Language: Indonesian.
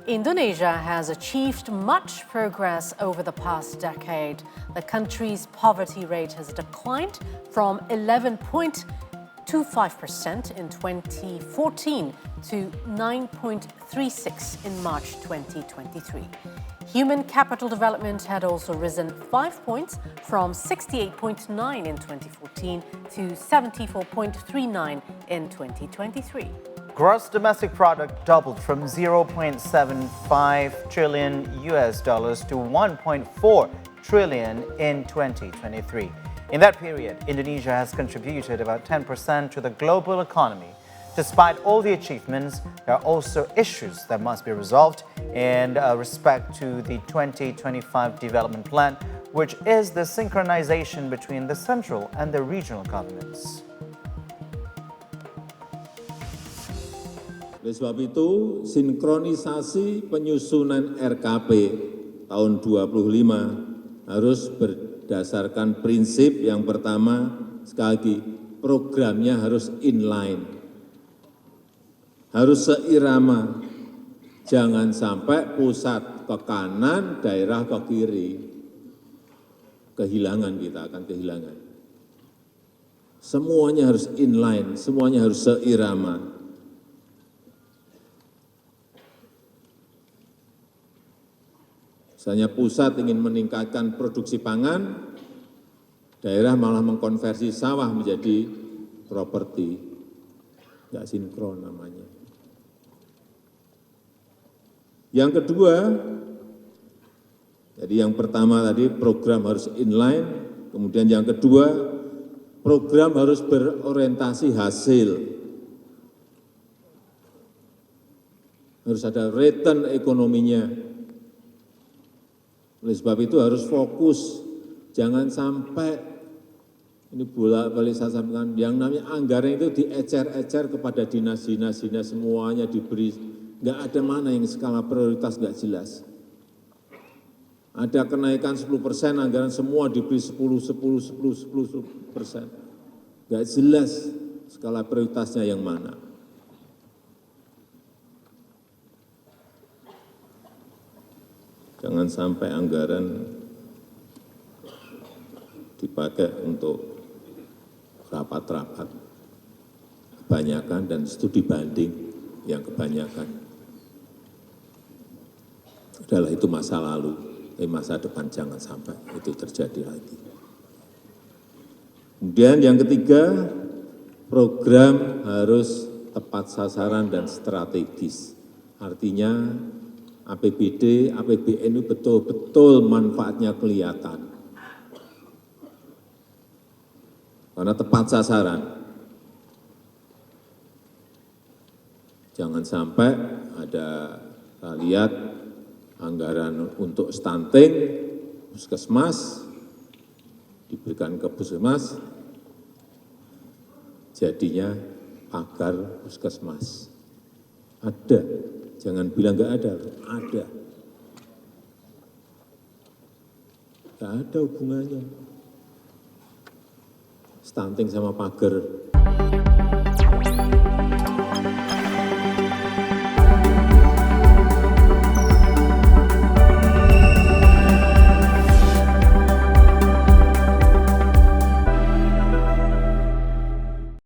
Indonesia has achieved much progress over the past decade. The country's poverty rate has declined from 11.25% in 2014 to 9.36% in March 2023. Human capital development had also risen 5 points from 68.9 in 2014 to 74.39 in 2023. Gross domestic product doubled from 0.75 trillion US dollars to 1.4 trillion in 2023. In that period, Indonesia has contributed about 10% to the global economy. Despite all the achievements, there are also issues that must be resolved in respect to the 2025 development plan, which is the synchronization between the central and the regional governments. Oleh sebab itu, sinkronisasi penyusunan RKP tahun 25 harus berdasarkan prinsip yang pertama, sekali lagi, programnya harus inline, harus seirama, jangan sampai pusat ke kanan, daerah ke kiri, kehilangan kita akan kehilangan. Semuanya harus inline, semuanya harus seirama. Misalnya pusat ingin meningkatkan produksi pangan, daerah malah mengkonversi sawah menjadi properti. Nggak sinkron namanya. Yang kedua, jadi yang pertama tadi program harus inline, kemudian yang kedua, program harus berorientasi hasil. Harus ada return ekonominya. Oleh sebab itu harus fokus, jangan sampai ini bolak-balik saya sampaikan, yang namanya anggaran itu diecer-ecer kepada dinas-dinas semuanya diberi, nggak ada mana yang skala prioritas nggak jelas. Ada kenaikan 10%, anggaran semua diberi 10%. Nggak jelas skala prioritasnya yang mana. Jangan sampai anggaran dipakai untuk rapat-rapat kebanyakan dan studi banding yang kebanyakan. Adalah itu masa lalu, masa depan jangan sampai itu terjadi lagi. Kemudian yang ketiga, program harus tepat sasaran dan strategis. Artinya APBD, APBN itu betul-betul manfaatnya kelihatan. Karena tepat sasaran. Jangan sampai ada, kita lihat, anggaran untuk stunting, puskesmas, diberikan ke puskesmas, jadinya pagar puskesmas. Ada. Jangan bilang nggak ada, ada. Nggak ada hubungannya. Stunting sama pagar.